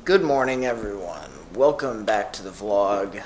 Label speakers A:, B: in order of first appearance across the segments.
A: Good morning, everyone. Welcome back to the vlog.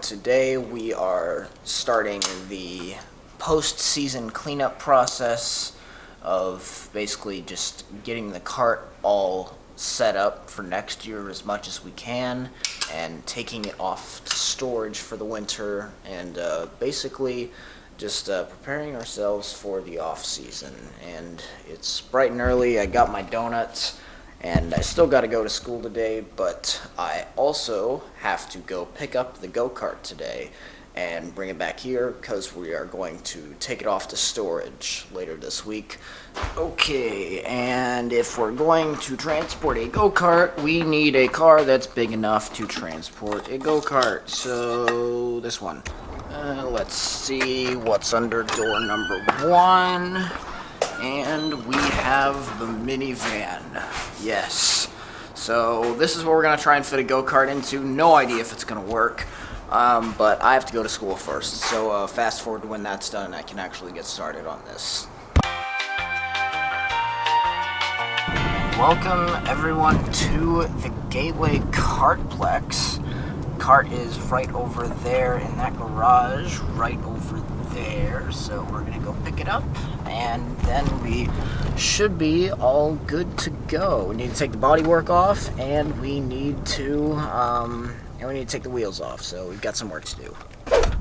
A: Today we are starting the post-season cleanup process of basically just getting the cart all set up for next year as much as we can and taking it off to storage for the winter and basically just preparing ourselves for the off-season. And it's bright and early. I got my donuts. And I still got to go to school today, but I also have to go pick up the go-kart today and bring it back here because we are going to take it off to storage later this week. Okay, and if we're going to transport a go-kart, we need a car that's big enough to transport a go-kart. So, this one. Let's see what's under door number 1. And we have the minivan. Yes. So this is what we're going to try and fit a go-kart into. No idea if it's going to work, but I have to go to school first. So fast forward to when that's done, I can actually get started on this. Welcome everyone to the Gateway Kartplex. Cart is right over there in that garage, right over there. So we're gonna go pick it up, and then we should be all good to go. We need to take the bodywork off, and we need to take the wheels off. So we've got some work to do.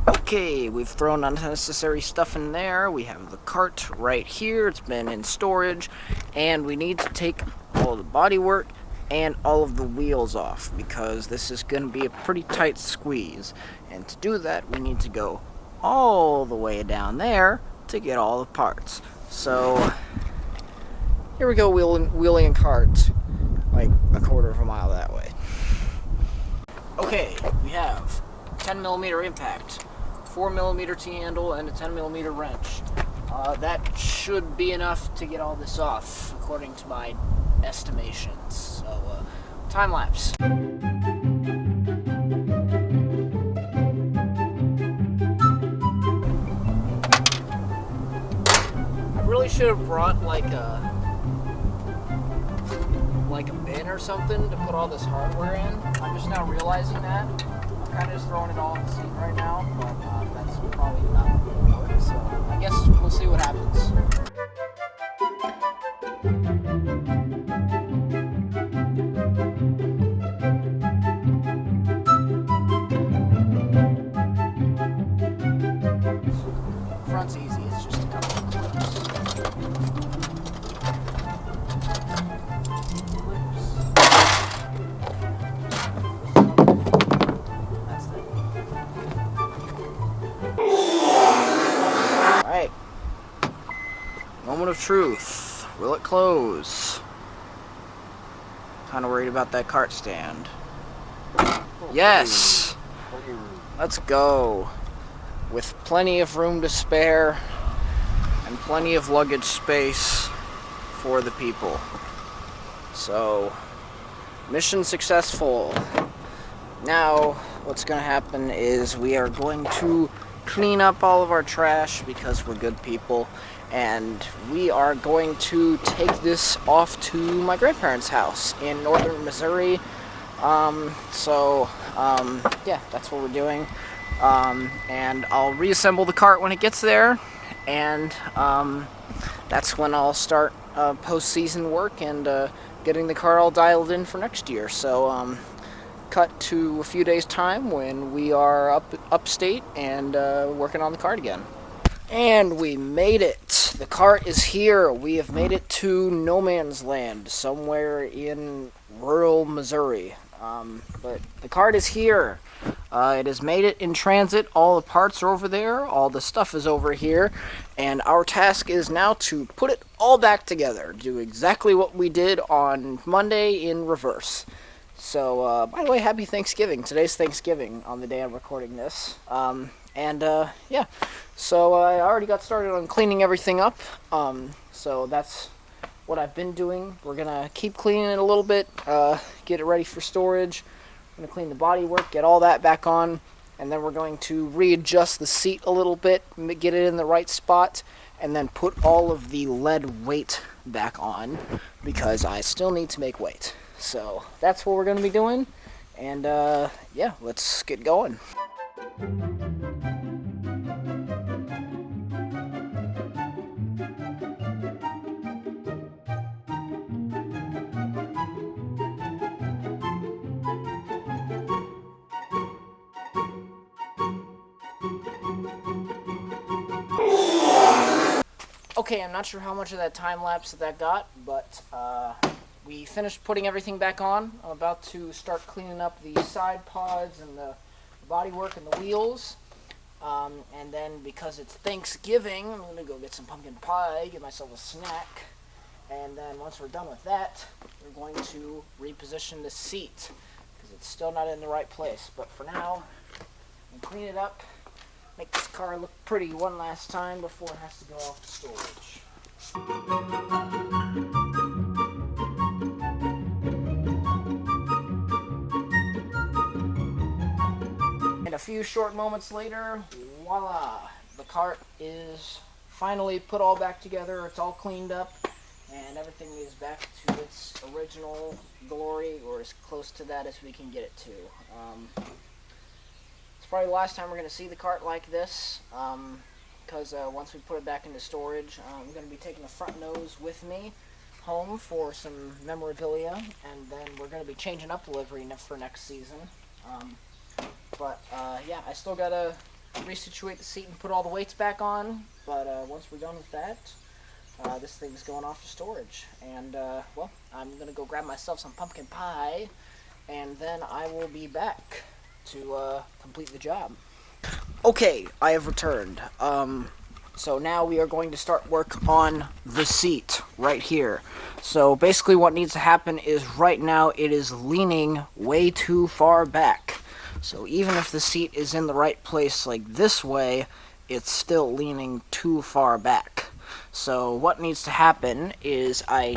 A: Okay, we've thrown unnecessary stuff in there. We have the cart right here. It's been in storage, and we need to take all of the bodywork and all of the wheels off because this is going to be a pretty tight squeeze. And to do that, we need to go all the way down there to get all the parts. So here we go, wheeling a cart like a quarter of a mile that way. Okay, we have 10mm impact, 4mm T-handle, and a 10mm wrench. That should be enough to get all this off, according to my estimations. So, time lapse. I really should have brought like a bin or something to put all this hardware in. I'm just now realizing that. I'm kind of just throwing it all in the seat right now, but that's probably not going to work. So I guess we'll see what happens. Front's easy, it's just a couple of clips. That's it. Alright. Moment of truth. Will it close? Kinda worried about that cart stand. Yes! Let's go. With plenty of room to spare and plenty of luggage space for the people. So, mission successful. Now, what's going to happen is we are going to clean up all of our trash because we're good people, and we are going to take this off to my grandparents' house in northern Missouri. Yeah, that's what we're doing. And I'll reassemble the cart when it gets there, and that's when I'll start post-season work and getting the cart all dialed in for next year. So cut to a few days time when we are upstate and working on the cart again. And we made it. The cart is here. We have made it to no man's land, somewhere in rural Missouri. But the cart is here. It has made it in transit. All the parts are over there. All the stuff is over here. And our task is now to put it all back together. Do exactly what we did on Monday in reverse. So, by the way, happy Thanksgiving. Today's Thanksgiving on the day I'm recording this. Yeah. So I already got started on cleaning everything up. So that's what I've been doing. We're going to keep cleaning it a little bit, get it ready for storage. I'm going to clean the bodywork, get all that back on, and then we're going to readjust the seat a little bit, get it in the right spot, and then put all of the lead weight back on because I still need to make weight. So that's what we're going to be doing. And yeah, let's get going. Okay, I'm not sure how much of that time lapse that got, but we finished putting everything back on. I'm about to start cleaning up the side pods and the bodywork and the wheels. And then because it's Thanksgiving, I'm going to go get some pumpkin pie, get myself a snack. And then once we're done with that, we're going to reposition the seat because it's still not in the right place. But for now, I'm clean it up. Make this car look pretty one last time before it has to go off to storage. And a few short moments later, voila! The cart is finally put all back together. It's all cleaned up and everything is back to its original glory, or as close to that as we can get it to. It's probably the last time we're going to see the cart like this, because once we put it back into storage, I'm going to be taking the front nose with me home for some memorabilia, and then we're going to be changing up the livery for next season. Yeah, I still got to resituate the seat and put all the weights back on, but once we're done with that, this thing's going off to storage. And, well, I'm going to go grab myself some pumpkin pie, and then I will be back to complete the job. Okay, I have returned. So now we are going to start work on the seat right here. So basically what needs to happen is right now it is leaning way too far back. So even if the seat is in the right place like this way, it's still leaning too far back. So what needs to happen is I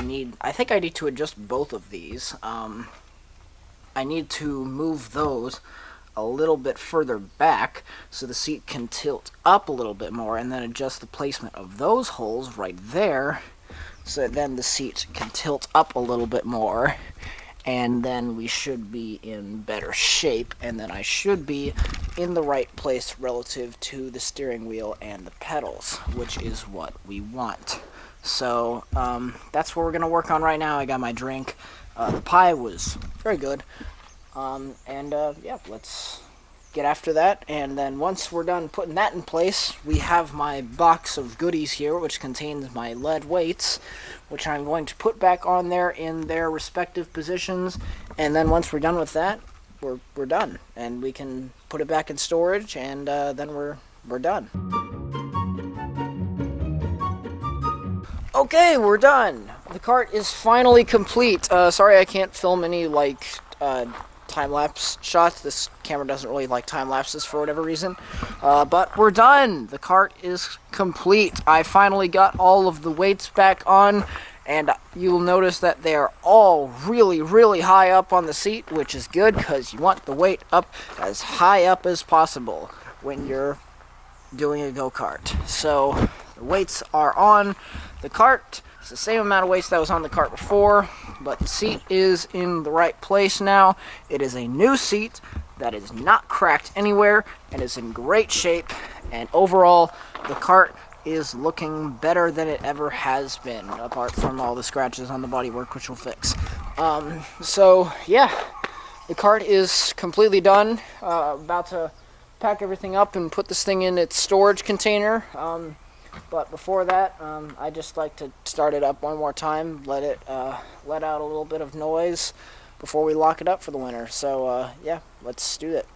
A: think I need to adjust both of these. I need to move those a little bit further back so the seat can tilt up a little bit more, and then adjust the placement of those holes right there so that then the seat can tilt up a little bit more, and then we should be in better shape, and then I should be in the right place relative to the steering wheel and the pedals, which is what we want. So that's what we're going to work on right now. I got my drink. The pie was very good. Yeah, let's get after that. And then once we're done putting that in place, we have my box of goodies here, which contains my lead weights, which I'm going to put back on there in their respective positions. And then once we're done with that, we're done, and we can put it back in storage, and then we're done. Okay, we're done. The cart is finally complete. Sorry I can't film any time-lapse shots. This camera doesn't really like time-lapses for whatever reason. But we're done. The cart is complete. I finally got all of the weights back on, and you'll notice that they're all really, really high up on the seat, which is good because you want the weight up as high up as possible when you're doing a go-kart. So the weights are on the cart. It's the same amount of weights that was on the cart before, but the seat is in the right place now. It is a new seat that is not cracked anywhere and is in great shape, and overall the cart is looking better than it ever has been, apart from all the scratches on the bodywork, which we'll fix. So yeah, the cart is completely done. About to pack everything up and put this thing in its storage container. But before that, I just like to start it up one more time, let out a little bit of noise before we lock it up for the winter. So yeah, let's do it.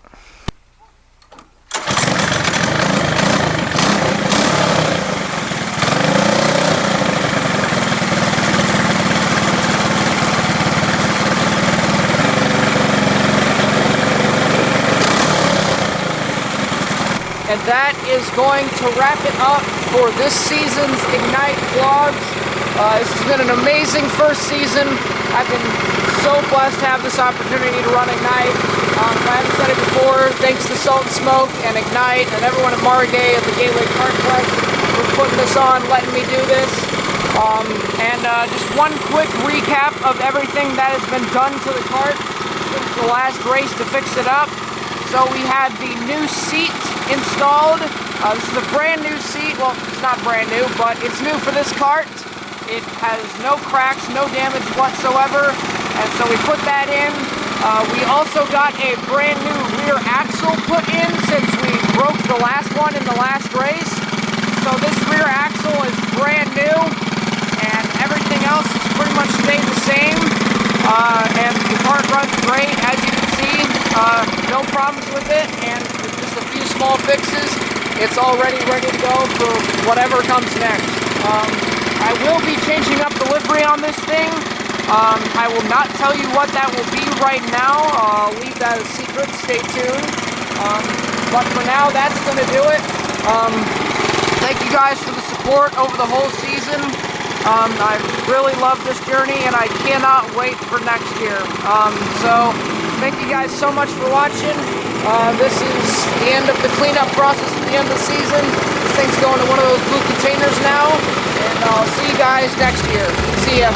A: And that is going to wrap it up for this season's Ignite vlogs. This has been an amazing first season. I've been so blessed to have this opportunity to run Ignite. If I haven't said it before, thanks to Salt and Smoke and Ignite and everyone at Margay at the Gateway Kart Club for putting this on, letting me do this.
B: Just one quick recap of everything that has been done to the kart since the last race to fix it up. So we had the new seat installed. This is a brand new seat. Well, it's not brand new, but it's new for this kart. It has no cracks, no damage whatsoever, and so we put that in. We also got a brand new rear axle put in since we broke the last one in the last race. So this rear axle is brand new, and everything else has pretty much stayed the same. And the kart runs great, as you can see. No problems with it, and with just a few small fixes, it's already ready to go for whatever comes next. I will be changing up the livery on this thing. I will not tell you what that will be right now. I'll leave that a secret. Stay tuned. But for now, that's going to do it. Thank you guys for the support over the whole season. I really love this journey, and I cannot wait for next year. So thank you guys so much for watching. This is the end of the cleanup process at the end of the season. This thing's going to one of those blue containers now, and I'll see you guys next year. See ya.